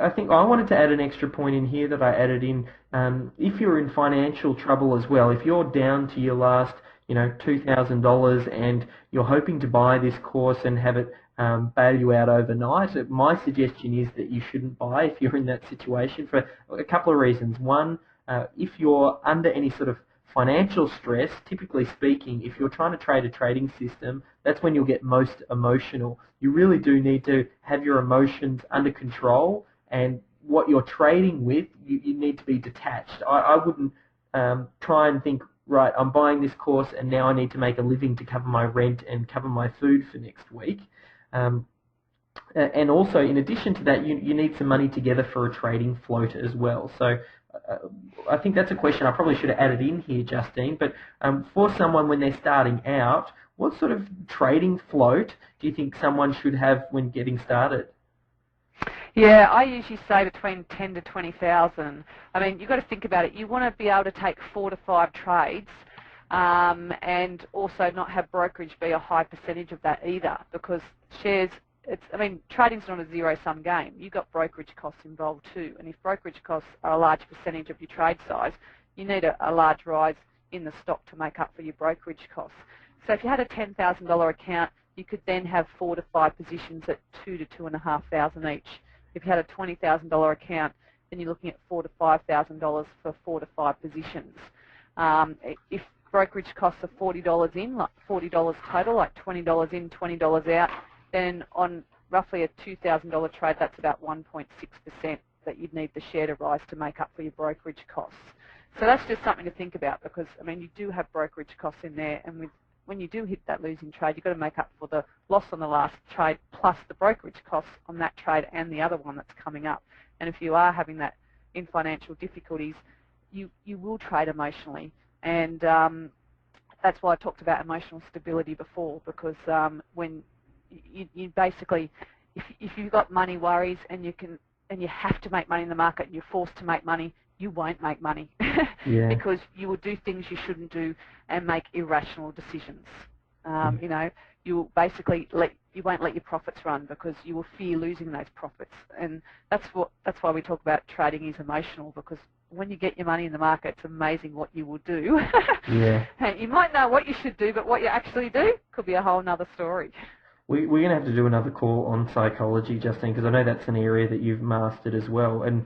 I think I wanted to add an extra point in here that I added in. If you're in financial trouble as well, if you're down to your last, $2,000 and you're hoping to buy this course and have it bail you out overnight, my suggestion is that you shouldn't buy if you're in that situation for a couple of reasons. One, if you're under any sort of financial stress, typically speaking, if you're trying to trade a trading system, that's when you'll get most emotional. You really do need to have your emotions under control, and what you're trading with, you need to be detached. I wouldn't try and think, right, I'm buying this course and now I need to make a living to cover my rent and cover my food for next week. And also, in addition to that, you need some money together for a trading float as well. So I think that's a question I probably should have added in here, Justine, but for someone when they're starting out, what sort of trading float do you think someone should have when getting started? Yeah, I usually say between 10 to 20,000. I mean, you've got to think about it. You want to be able to take 4 to 5 trades, and also not have brokerage be a high percentage of that either, because shares, trading's not a zero-sum game. You've got brokerage costs involved too, and if brokerage costs are a large percentage of your trade size, you need a large rise in the stock to make up for your brokerage costs. So if you had a $10,000 account, you could then have 4 to 5 positions at $2,000 to $2,500 each. If you had a $20,000 account, then you're looking at $4,000 to $5,000 for 4 to 5 positions. If brokerage costs are $40 in, like $40 total, like $20 in, $20 out, then on roughly a $2,000 trade, that's about 1.6% that you'd need the share to rise to make up for your brokerage costs. So that's just something to think about, because you do have brokerage costs in there, and when you do hit that losing trade, you've got to make up for the loss on the last trade plus the brokerage costs on that trade and the other one that's coming up. And if you are having that in financial difficulties, you will trade emotionally, and that's why I talked about emotional stability before, because when you basically, if you've got money worries and you have to make money in the market and you're forced to make money, you won't make money. Yeah. Because you will do things you shouldn't do and make irrational decisions. You will basically you won't let your profits run because you will fear losing those profits, and that's why we talk about trading is emotional, because when you get your money in the market, it's amazing what you will do. Yeah. You might know what you should do, but what you actually do could be a whole other story. We're going to have to do another call on psychology, Justine, because I know that's an area that you've mastered as well. And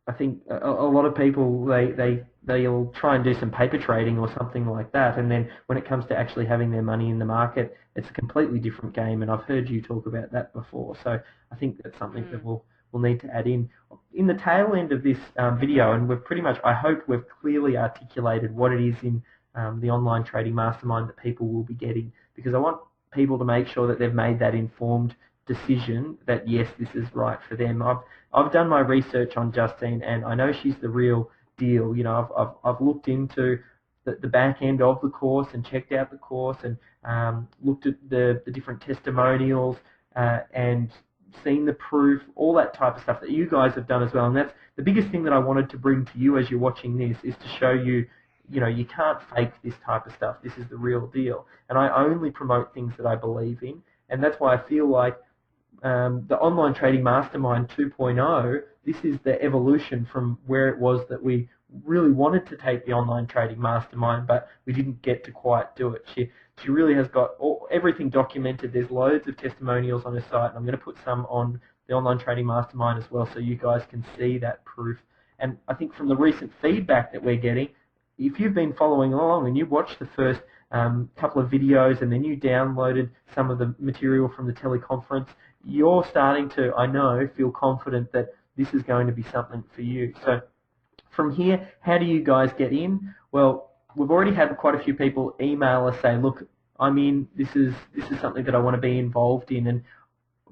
I think a lot of people, they'll try and do some paper trading or something like that, and then when it comes to actually having their money in the market, it's a completely different game, and I've heard you talk about that before. So I think that's something that we'll need to add in. In the tail end of this video, and we've pretty much, I hope we've clearly articulated what it is in the online trading mastermind that people will be getting, because I want people to make sure that they've made that informed decision that yes, this is right for them. I've done my research on Justine, and I know she's the real deal. I've looked into the back end of the course and checked out the course and looked at the different testimonials and seen the proof, all that type of stuff that you guys have done as well. And that's the biggest thing that I wanted to bring to you as you're watching this, is to show you, you can't fake this type of stuff. This is the real deal. And I only promote things that I believe in, and that's why I feel like the Online Trading Mastermind 2.0, this is the evolution from where it was that we really wanted to take the Online Trading Mastermind, but we didn't get to quite do it. She really has got everything documented. There's loads of testimonials on her site, and I'm going to put some on the Online Trading Mastermind as well, so you guys can see that proof. And I think from the recent feedback that we're getting, if you've been following along and you watched the first couple of videos and then you downloaded some of the material from the teleconference, you're starting to, I know, feel confident that this is going to be something for you. So from here, how do you guys get in? Well, we've already had quite a few people email us saying, look, I'm in, this is something that I want to be involved in. And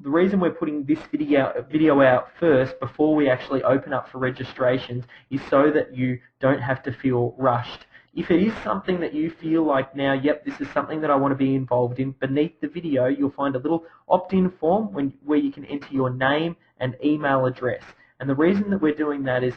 the reason we're putting this video out first before we actually open up for registrations is so that you don't have to feel rushed. If it is something that you feel like now, yep, this is something that I want to be involved in, beneath the video you'll find a little opt-in form where you can enter your name and email address. And the reason that we're doing that is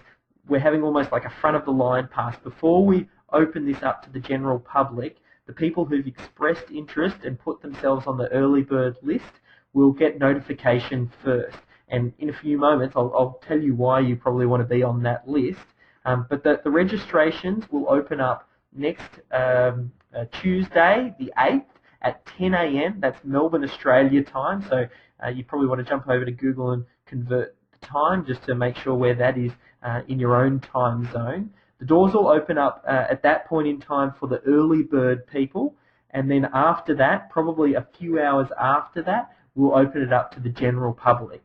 we're having almost like a front of the line pass. Before we open this up to the general public, the people who've expressed interest and put themselves on the early bird list will get notification first. And in a few moments, I'll tell you why you probably want to be on that list. But the registrations will open up next Tuesday, the 8th, at 10 a.m. That's Melbourne, Australia time. So you probably want to jump over to Google and convert the time just to make sure where that is in your own time zone. The doors will open up at that point in time for the early bird people, and then after that, probably a few hours after that, we'll open it up to the general public.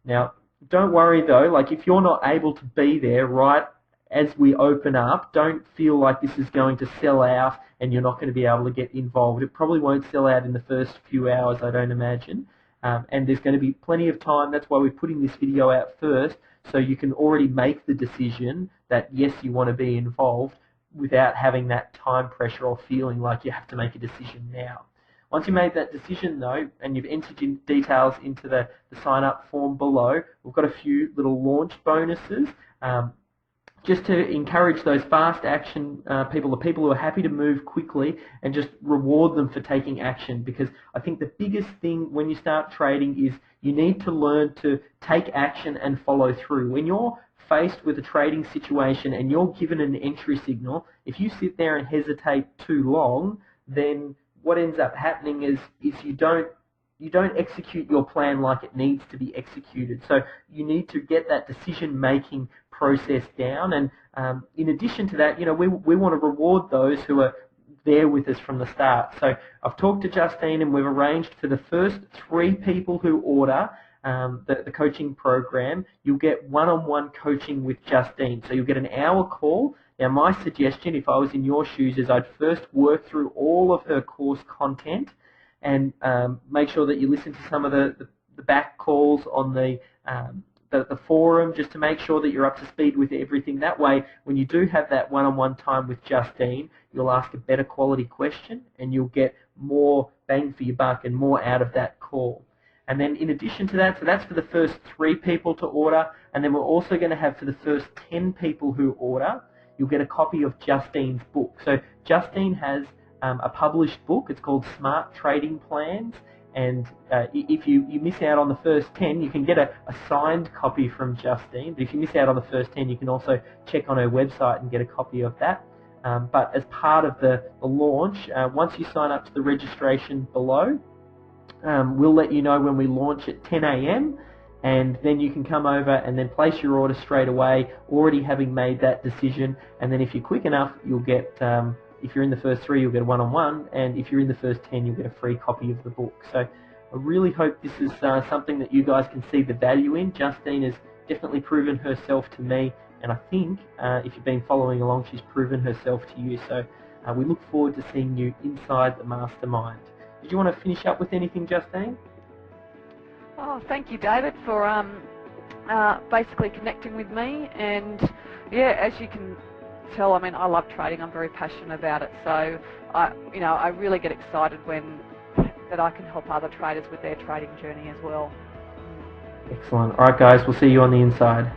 Now, don't worry though, like if you're not able to be there right as we open up, don't feel like this is going to sell out and you're not going to be able to get involved. It probably won't sell out in the first few hours, I don't imagine. And there's going to be plenty of time. That's why we're putting this video out first, so you can already make the decision that yes, you want to be involved without having that time pressure or feeling like you have to make a decision now. Once you made that decision though, and you've entered your details into the sign up form below, we've got a few little launch bonuses. Just to encourage those fast action people, the people who are happy to move quickly, and just reward them for taking action. Because I think the biggest thing when you start trading is you need to learn to take action and follow through. When you're faced with a trading situation and you're given an entry signal, if you sit there and hesitate too long, then what ends up happening is you don't execute your plan like it needs to be executed. So you need to get that decision-making process down. And in addition to that, we want to reward those who are there with us from the start. So I've talked to Justine and we've arranged for the first 3 people who order the coaching program, you'll get one-on-one coaching with Justine. So you'll get an hour call. Now my suggestion, if I was in your shoes, is I'd first work through all of her course content and make sure that you listen to some of the back calls on the forum, just to make sure that you're up to speed with everything. That way, when you do have that one-on-one time with Justine, you'll ask a better quality question and you'll get more bang for your buck and more out of that call. And then in addition to that, so that's for the first 3 people to order, and then we're also going to have for the first 10 people who order, you'll get a copy of Justine's book. So Justine has a published book. It's called Smart Trading Plans, and if you miss out on the first 10, you can get a signed copy from Justine. But if you miss out on the first 10, you can also check on her website and get a copy of that. But as part of the launch, once you sign up to the registration below, we'll let you know when we launch at 10 a.m. and then you can come over and then place your order straight away, already having made that decision. And then if you're quick enough, you'll get, if you're in the first 3, you'll get a one-on-one, and if you're in the first 10, you'll get a free copy of the book. So I really hope this is something that you guys can see the value in. Justine has definitely proven herself to me, and I think if you've been following along, she's proven herself to you. So we look forward to seeing you inside the mastermind. Did you want to finish up with anything, Justine? Oh, thank you, David, for basically connecting with me. And yeah, as you can tell, I mean, I love trading. I'm very passionate about it. So I really get excited that I can help other traders with their trading journey as well. Excellent. All right, guys, we'll see you on the inside.